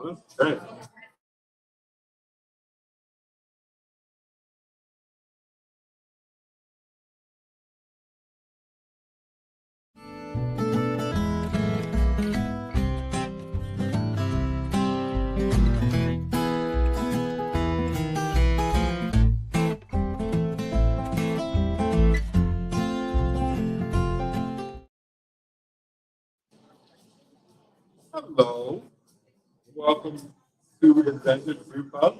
Oh, that's great. Hello. Welcome to Inventors Brewpub,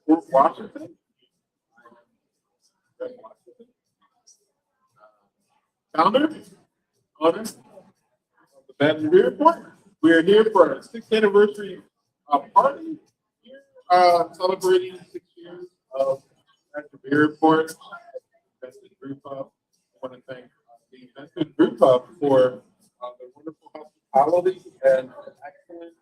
Fort Washington. Founder, owner of the Baton Beer Report. We are here for our 6th anniversary party here, celebrating 6 years of Baton Beer Report. Inventors Brewpub. I want to thank the Inventors Brewpub for the wonderful hospitality and excellent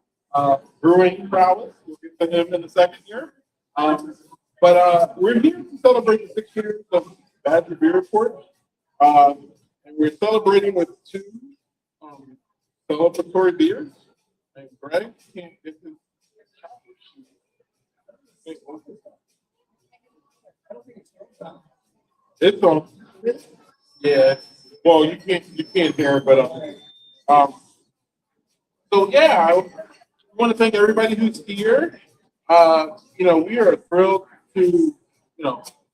brewing prowess. We'll get to him in the second year. But we're here to celebrate the 6 years of Baton Beer Report. And we're celebrating with 2 celebratory beers. And Greg can't get his. It's on. Yeah. Well, you can't hear it, but so yeah, I want to thank everybody who's here. We are thrilled to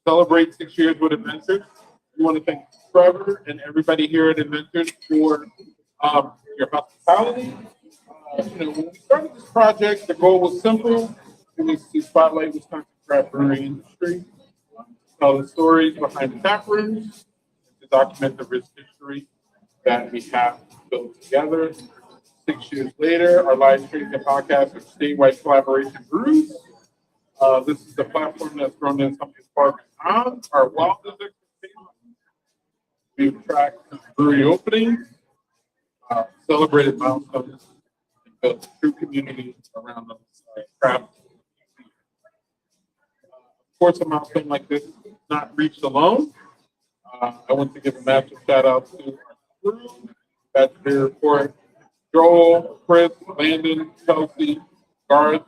celebrate 6 years with Inventors. We want to thank Trevor and everybody here at Inventors for your hospitality. When we started this project, the goal was simple. It was to spotlight Wisconsin craft brewing industry, tell the stories behind the tap rooms, to document the rich history that we have built together. 6 years later, our live streams and podcasts are statewide collaboration brews. This is the platform that's grown into something far beyond our wildest expectations. We've tracked brewery openings, celebrated milestones, and built a true community around the craft. Of course, a milestone like this is not reached alone. I want to give a massive shout out to our crew, Baton Beer Report, Joel, Chris, Landon, Kelsey, Garth,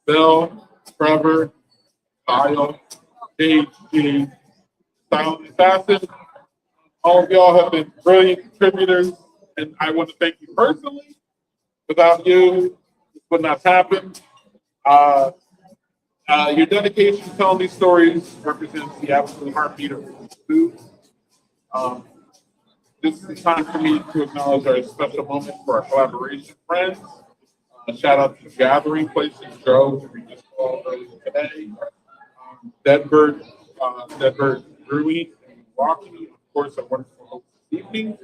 Bill, Trevor, Kyle, J.G., Silent Assassin. All of y'all have been brilliant contributors, and I want to thank you personally. Without you, this would not happen. Your dedication to telling these stories represents the absolute heartbeat of food. This is the time for me to acknowledge our special moment for our collaboration friends. Shout out to Gathering Places, Joe, who we just called earlier today. Deadbird Brewing in Milwaukee. Of course, a wonderful host this evening.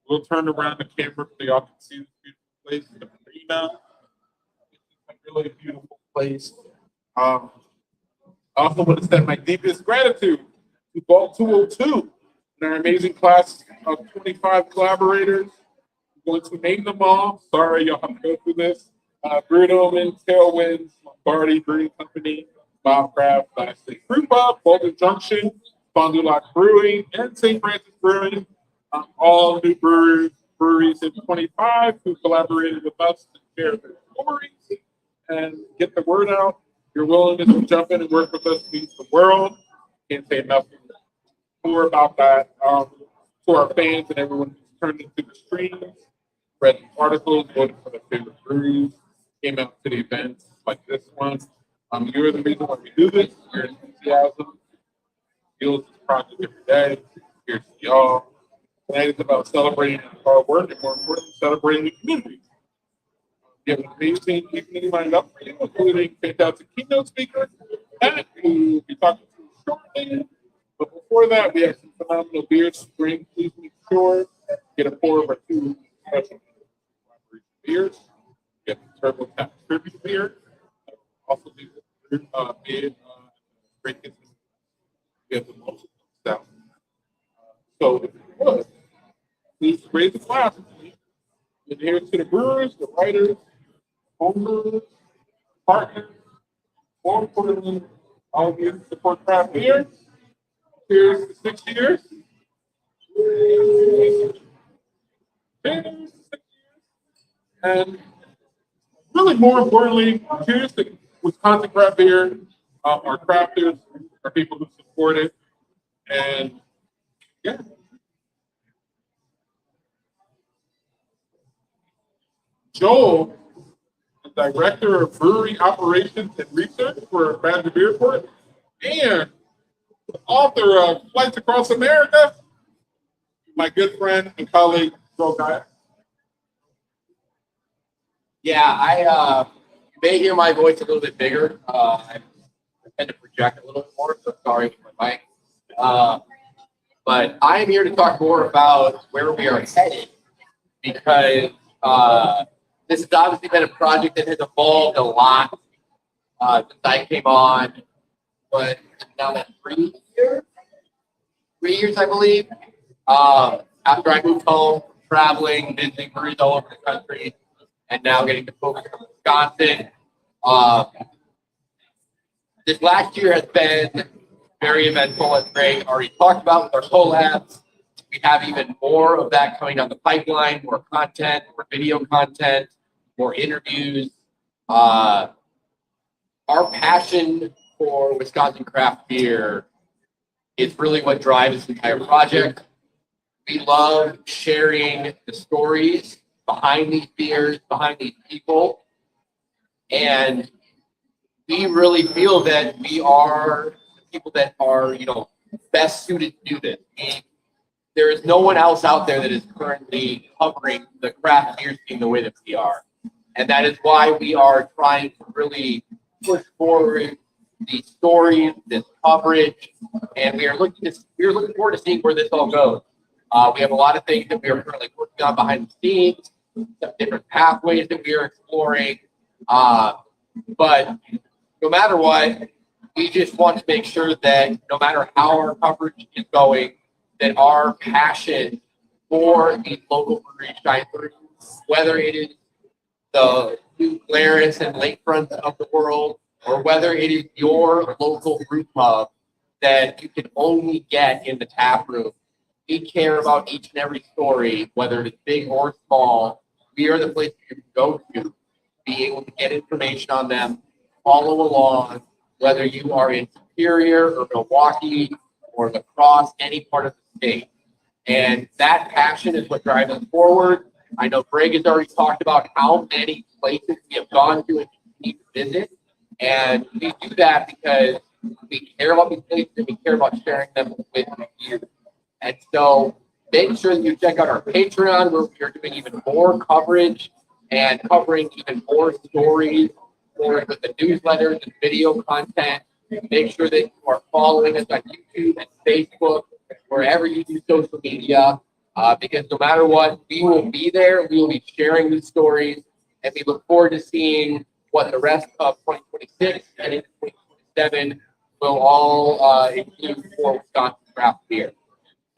We'll turn around the camera so y'all can see this beautiful place, the marina. It's a really beautiful place. I also want to send my deepest gratitude to Vault 202 and our amazing class of 25 collaborators. I'm going to name them all. Sorry, y'all have to go through this. Brewdome, Tailwinds, Lombardi Brewing Company, Bobcraft, lastly Brewpub, Bolton Junction, Fond du Lac Brewing, and St. Francis Brewing. All new breweries in 25 who collaborated with us to share their stories and get the word out. Your willingness to jump in and work with us means the world. Can't say nothing more about that. To our fans and everyone who's turned into the streams, read the articles, voted for their favorite breweries, came out to the events like this one. You're the reason why we do this. Your enthusiasm fuels this project every day. Here's to y'all. Tonight is about celebrating hard work and, more importantly, celebrating the community. We have an amazing evening lined up for you, including fantastic keynote speaker, Pat, who will be talking to you shortly. But before that, we have some phenomenal beers to bring. Please make sure to get a pour of our 2 special beers. We have the Turbo Tap Tribute beer. Also, the beer, great kitchen. We have the most stout. So, if you would, please raise the glass. And here's to the brewers, the writers, homebrewers, partners, more importantly, all of you who support craft beer. Here's to 6 years. Cheers to 6 years. And really more importantly, here's the Wisconsin craft beer, our crafters, our people who support it, and yeah. Joel, the director of brewery operations and research for Badger Beer Port, and the author of Flights Across America, my good friend and colleague, Joel Guy. Yeah, you may hear my voice a little bit bigger. I tend to project a little bit more, so sorry for my mic. But I am here to talk more about where we are headed, because this has obviously been a project that has evolved a lot since I came on. But now that 3 years? 3 years, I believe. After I moved home, traveling, visiting breweries all over the country, and now getting to focus on Wisconsin. This last year has been very eventful, as Greg already talked about with our collabs. We have even more of that coming down the pipeline, more content, more video content, more interviews. Our passion for Wisconsin craft beer is really what drives this entire project. We love sharing the stories behind these beers, behind these people. And we really feel that we are the people that are, best suited to do this. There is no one else out there that is currently covering the craft beer scene the way that we are. And that is why we are trying to really push forward these stories, this coverage, and we are looking forward to seeing where this all goes. We have a lot of things that we are currently working on behind the scenes, some different pathways that we are exploring. But no matter what, we just want to make sure that no matter how our coverage is going, that our passion for these local breweries shine through, whether it is the New Glarus and Lakefront of the world, or whether it is your local Brewpub that you can only get in the tap room. We care about each and every story, whether it's big or small. We are the place you can go to, be able to get information on them, follow along, whether you are in Superior or Milwaukee or La Crosse, any part of the state. And that passion is what drives us forward. I know Greg has already talked about how many places we have gone to and continue to visit. And we do that because we care about these places and we care about sharing them with you. And so make sure that you check out our Patreon, where we are doing even more coverage and covering even more stories, more with the newsletters and video content. Make sure that you are following us on YouTube and Facebook, wherever you do social media, because no matter what, we will be there. We will be sharing these stories, and we look forward to seeing what the rest of 2026 and into 2027 will all include for Wisconsin craft beer.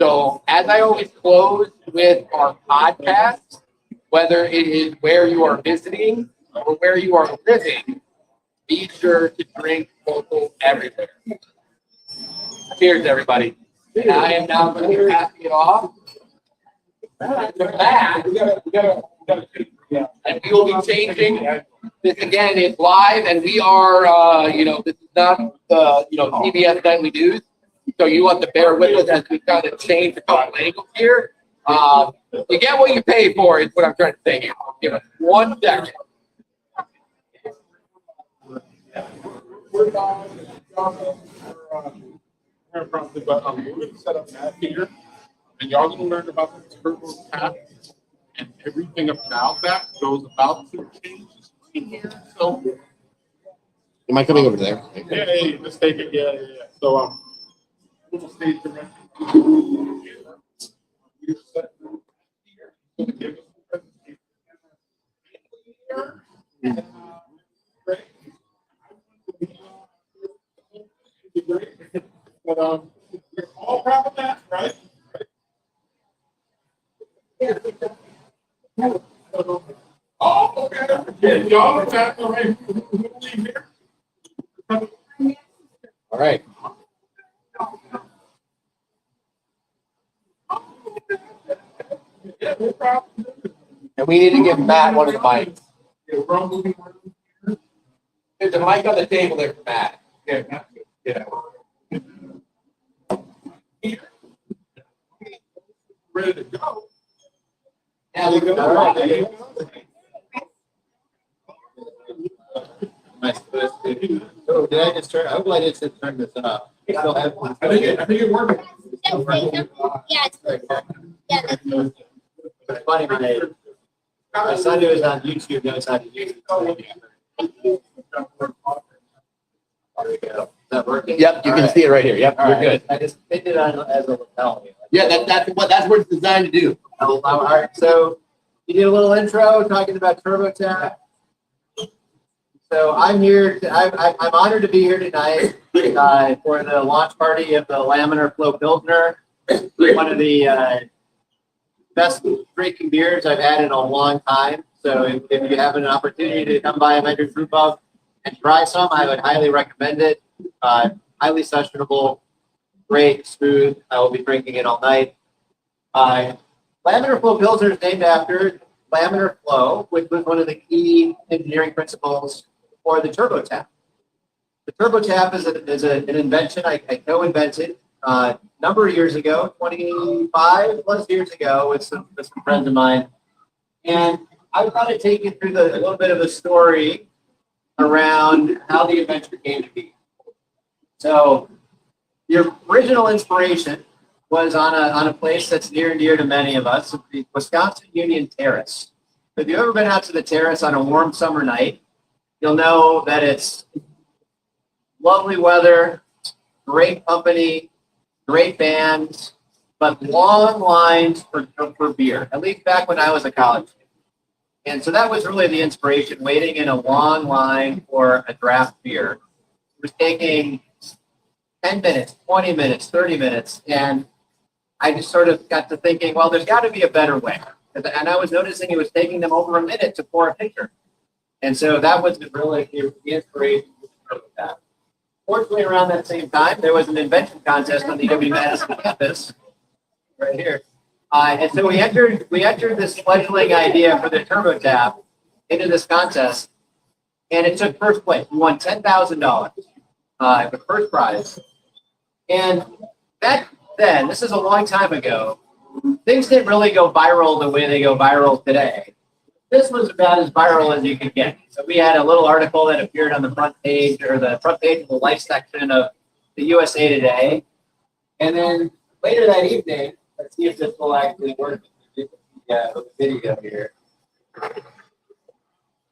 So, as I always close with our podcast, whether it is where you are visiting or where you are living, be sure to drink local everywhere. Cheers, everybody. And I am now going to pass it off to Matt. And we will be changing. This again is live, and we are, this is not the, CBS nightly news. So you have to bear with us as we kind of change a couple angles here. You get what you pay for, is what I'm trying to say here. Give us 1 second. We're going to set up Matt here, and y'all going to learn about the turbo tap and everything about that goes about to change the screen here. So, Am I coming over there? yeah, let's take it. Yeah. So, little stage direction. We're set here. So give us the presentation. But we're all proud of that, right? Oh, okay. Yeah, y'all are back. All right. Here. All right. Yeah, we're proud. And we need to give Matt one of the mics. There's There's a mic on the table there for Matt. Yeah, yeah. Ready to go. Yeah, we go. All right. There you go. Am I supposed to? Oh, did I just turn? I hope I didn't turn this off. Still have one. I think it worked. Yeah, it's yeah, that's It's funny, my son who is on YouTube knows how to use it. There we go. Is that working? Yep, you All can right. see it right here. Yep, All you're right. good. I just pinned it on as a lapel. Yeah, that's what it's designed to do. All right. So you did a little intro talking about TurboTax. So I'm here. I'm honored to be here tonight for the launch party of the Laminar Flow Pilsner, one of the best drinking beers I've had in a long time. So if you have an opportunity to come by Inventors Brewpub and try some, I would highly recommend it. Highly sessionable, great, smooth. I will be drinking it all night. Laminar Flow Pilsner is named after laminar flow, which was one of the key engineering principles for the TurboTap. The TurboTap is an invention I co-invented a number of years ago, 25 plus years ago, with some friends of mine. And I want to take you through a little bit of a story around how the invention came to be. So the original inspiration was on a place that's near and dear to many of us, the Wisconsin Union Terrace. If you've ever been out to the terrace on a warm summer night, you'll know that it's lovely weather, great company, great bands, but long lines for beer, at least back when I was a college student. And so that was really the inspiration, waiting in a long line for a draft beer. It was taking 10 minutes, 20 minutes, 30 minutes, and I just sort of got to thinking, well, there's got to be a better way. And I was noticing it was taking them over a minute to pour a pitcher. And so that was really the inspiration for that. Fortunately, around that same time, there was an invention contest on the UW-Madison campus, right here. And so we entered this fledgling idea for the TurboTap into this contest, and it took first place. We won $10,000, the first prize. And back then, this is a long time ago, things didn't really go viral the way they go viral today. This was about as viral as you could get. So we had a little article that appeared on the front page, or the front page of the life section of the USA Today. And then later that evening, let's see if this will actually work with the video here.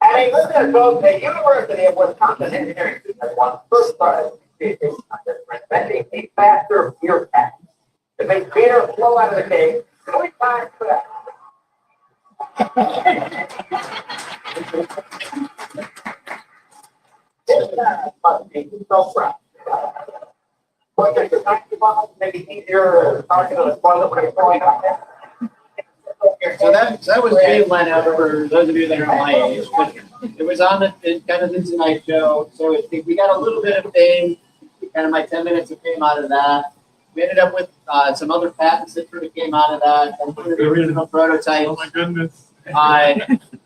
Having lived at both the University of Wisconsin Engineering Center, won first prize for inventing a faster beer pack to make beer flow out of the cake 3 times faster. This must be so proud. What does the 90 bottles make it easier talking to the toilet when you're going out there? So that was Jay Leno, for those of you that are my age. But it was on the kind of the Tonight Show. So we got a little bit of fame, kind of my 10 minutes of fame out of that. We ended up with some other patents that sort of came out of that, and the original prototype. Oh my goodness.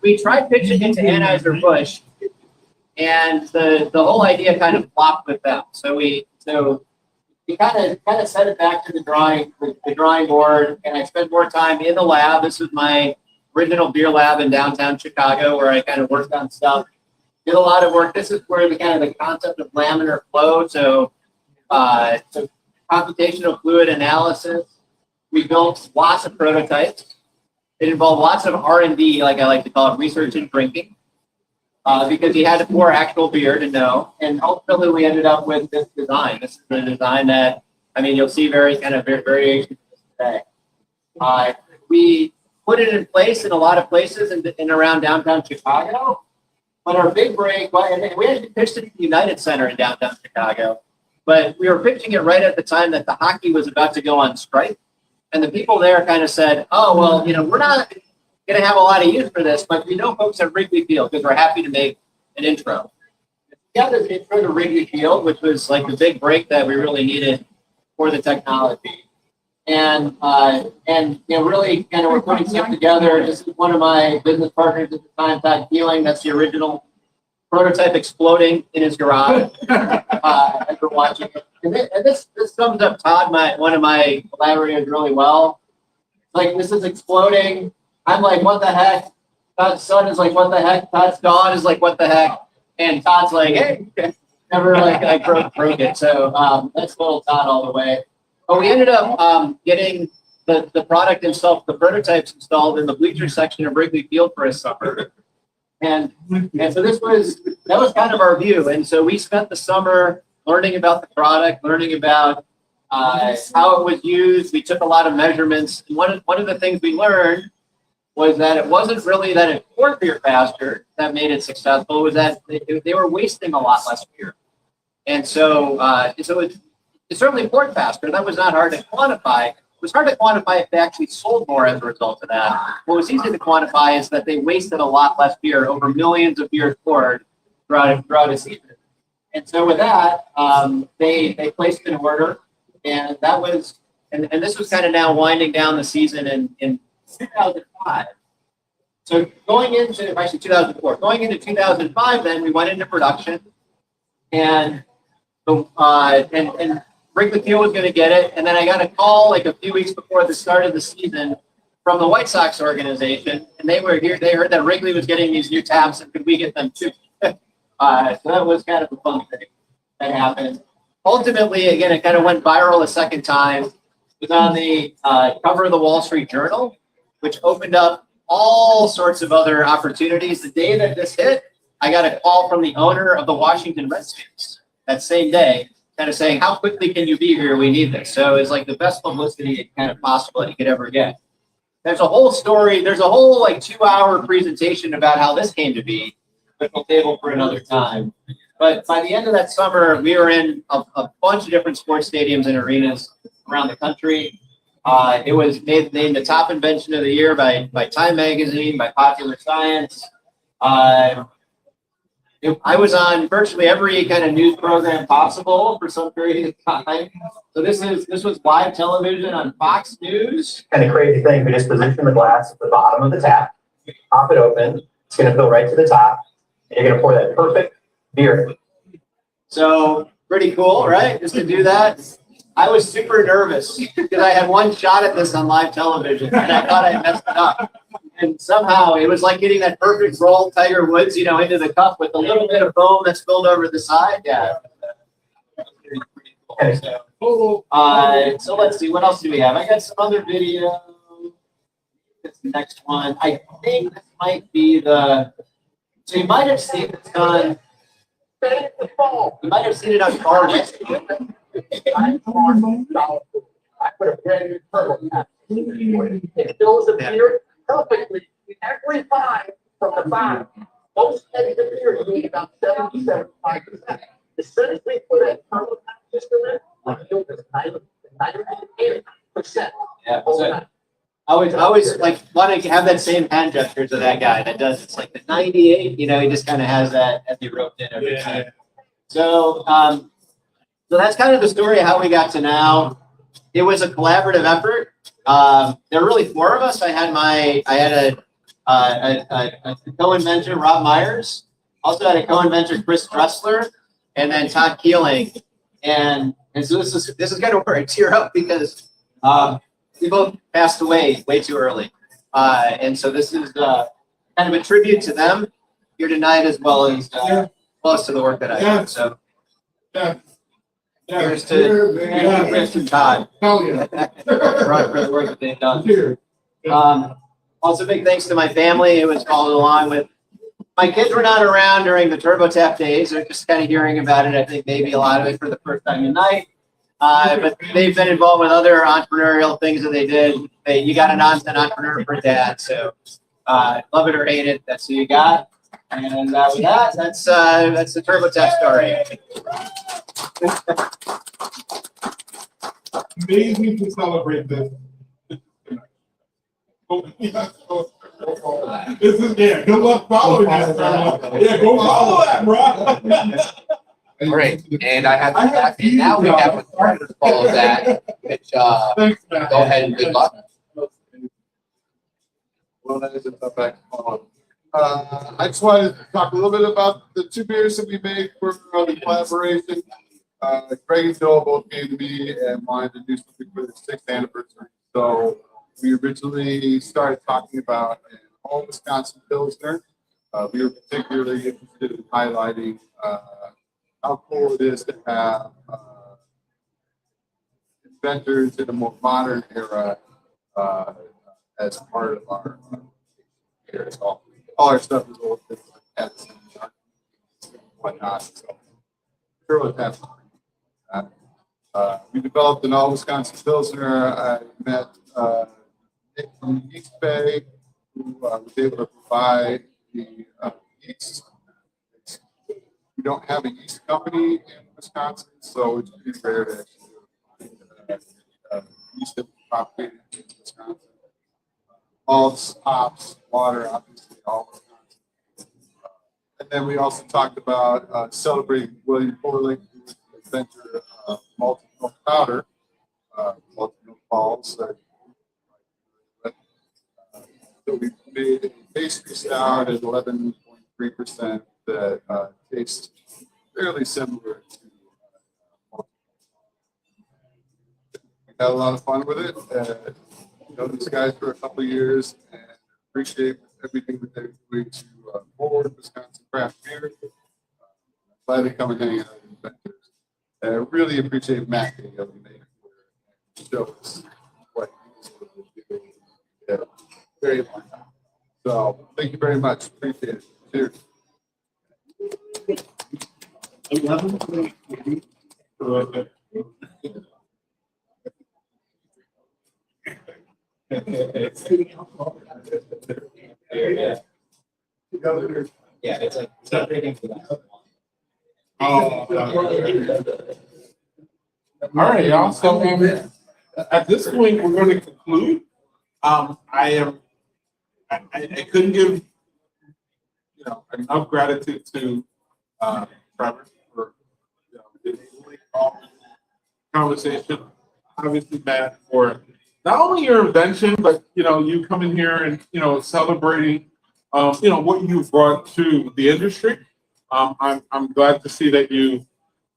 We tried pitching it to Anheuser-Busch, and the whole idea kind of flopped with them. So we kind of set it back to the drawing board, and I spent more time in the lab. This was my original beer lab in downtown Chicago, where I kind of worked on stuff. Did a lot of work. This is where the concept of laminar flow. So computational fluid analysis. We built lots of prototypes. It involved lots of R&D, like I like to call it, research and drinking, because you had to pour actual beer to know. And ultimately, we ended up with this design. This is the design that, I mean, you'll see variations today. We put it in place in a lot of places in around downtown Chicago. But our big break, and we actually pitched it at the United Center in downtown Chicago. But we were pitching it right at the time that the hockey was about to go on strike. And the people there kind of said, oh, well, we're not going to have a lot of use for this, but we know folks at Wrigley Field because we're happy to make an intro. We got this intro to Wrigley Field, which was like the big break that we really needed for the technology. and really kind of we're putting stuff together. This is one of my business partners at the time, Todd Keeling. That's the original prototype exploding in his garage as we're watching it. And this sums up Todd, one of my collaborators, really well. Like, this is exploding. I'm like, what the heck? Todd's son is like, what the heck? Todd's dog is like, what the heck? And Todd's like, hey, never like I broke it. So that's little Todd all the way. But we ended up getting the product installed, the prototypes installed in the bleacher section of Wrigley Field for a summer. And so that was kind of our view. And so we spent the summer learning about the product, learning about how it was used. We took a lot of measurements. And one of the things we learned was that it wasn't really that it poured beer faster that made it successful. It was that they were wasting a lot less beer. And so it certainly poured faster. That was not hard to quantify. It was hard to quantify if they actually sold more as a result of that. What was easy to quantify is that they wasted a lot less beer, over millions of beers poured throughout a season. And so with that, they placed an order, and that was, and this was kind of now winding down the season in 2005. So going into 2004, going into 2005, then we went into production, and Wrigley Field was going to get it, and then I got a call like a few weeks before the start of the season from the White Sox organization, and they were here. They heard that Wrigley was getting these new taps, and could we get them too? So that was kind of a fun thing that happened. Ultimately, again, it kind of went viral a second time. It was on the cover of the Wall Street Journal, which opened up all sorts of other opportunities. The day that this hit, I got a call from the owner of the Washington Redskins that same day, kind of saying, how quickly can you be here? We need this. So it's like the best publicity kind of possible that you could ever get. There's a whole story. There's a whole like 2-hour presentation about how this came to be, but we'll table for another time. But by the end of that summer, we were in a bunch of different sports stadiums and arenas around the country. It was named the top invention of the year by Time Magazine, by Popular Science. I was on virtually every kind of news program possible for some period of time. So this was live television on Fox News. Kind of crazy thing, we just position the glass at the bottom of the tap, pop it open, it's going to fill right to the top, and you're going to pour that perfect beer. So pretty cool, right? Just to do that. I was super nervous because I had one shot at this on live television, and I thought I messed it up. And somehow it was like getting that perfect roll, Tiger Woods, into the cup with a little bit of foam that's spilled over the side. Yeah. So let's see, what else do we have? I got some other video. That's the next one. I think this might be so you might have seen this on, you might have seen it on Car Rescue. I put a brand new turbo cap. It fills the beer perfectly every time from the bottom. Most heavy beer you need about 70-75%. As soon as we put a turbo cap system in, I feel this 98%. Yeah. So I always like want to have that same hand gesture to that guy that does. It's like the 98. He just kind of has that as he roped in every time. So so that's kind of the story of how we got to now. It was a collaborative effort. There were really 4 of us. I had a co-inventor, Rob Myers. Also had a co-inventor, Chris Dressler, and then Todd Keeling. And so this is kind of where I tear up because we both passed away way too early. And so this is kind of a tribute to them here tonight, as well as to the work that I did. So here's to Chris and Todd. Hell yeah. For the work that they've done. Also, big thanks to my family who was followed along with. My kids were not around during the TurboTap days. They're just kind of hearing about it. I think maybe a lot of it for the first time tonight. But they've been involved with other entrepreneurial things that they did. You got an entrepreneur for dad. So love it or hate it, that's who you got. And with that, that's the TurboTap story. Amazing to celebrate this. This is good luck following that, bro. Yeah, go follow that, bro. All right, and I have and now we have a all of that, which Thanks, Matt. go ahead and good luck. Well, that is a tough act. I just wanted to talk a little bit about the 2 beers that we made for the collaboration. Greg and Joel both came to me and wanted to do something for the 6th anniversary. So we originally started talking about an all Wisconsin Pilsner. We were particularly interested in highlighting how cool it is to have inventors in a more modern era as part of our here. So all our stuff is old, and whatnot. So sure we'll have we developed an all Wisconsin Pilsner. I met Nick from the East Bay, who was able to provide the yeast. We don't have a yeast company in Wisconsin, so it's pretty rare to actually yeast that propagated in Wisconsin. Malts, hops, water, obviously all Wisconsin. And then we also talked about celebrating William Porlick, who was the inventor of malted milk powder, malted milk balls. So we made a pastry stout at 11.3% that tastes fairly similar to we had a lot of fun with it. Know these guys for a couple of years and appreciate everything that they're doing to forward Wisconsin craft beer. Glad to come and hang out with Inventors. I really appreciate Matt being able to make it show us what he's able to do. Yeah, very much. So thank you very much. Appreciate it. Cheers. Yeah, it's like celebrating for that. All right, y'all. So at this point, we're going to conclude. I couldn't give enough gratitude to Trevor for enabling all this conversation. Obviously, Matt, for not only your invention, but you coming here and celebrating what you've brought to the industry. I'm glad to see that you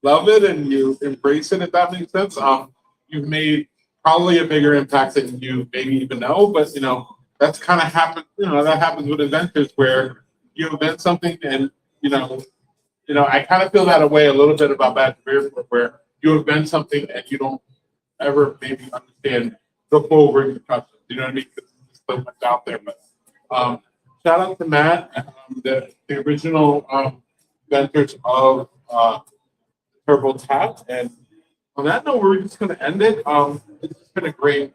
love it and you embrace it, if that makes sense. You've made probably a bigger impact than you maybe even know, but that's kind of happened. That happens with inventors where you invent something and I kind of feel that way a little bit about Bad Beer, where you invent something and you don't ever maybe understand the full repercussions. You know what I mean? Because there's so much out there. But shout out to Matt, the original inventors of Turbo Tap. And on that note, we're just going to end it. It's been a great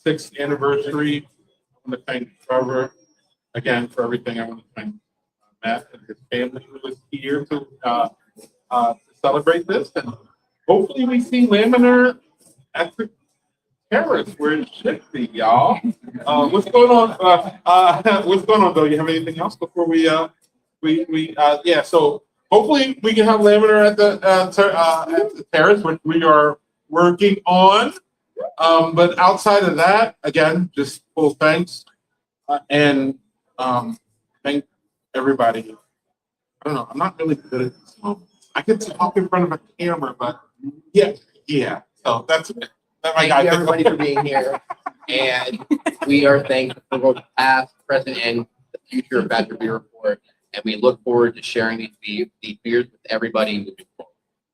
6th anniversary. I want to thank Trevor again for everything. I want to thank Matt and his family who was here to celebrate this. And hopefully we see Laminar at the Terrace where it should be, y'all. What's going on? What's going on, Bill? You have anything else before we yeah, so hopefully we can have Laminar at the Terrace, which we are working on. But outside of that, again, just full thanks. And thank everybody. I don't know, I'm not really good at this moment. I can talk in front of a camera, but yeah. So that's it. Thank you everybody for being here. And we are thankful for both past, present, and the future of Badger Beer Report. And we look forward to sharing these beers with everybody moving forward.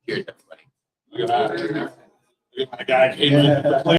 Cheers, everybody. Look at that. Look at that guy came in.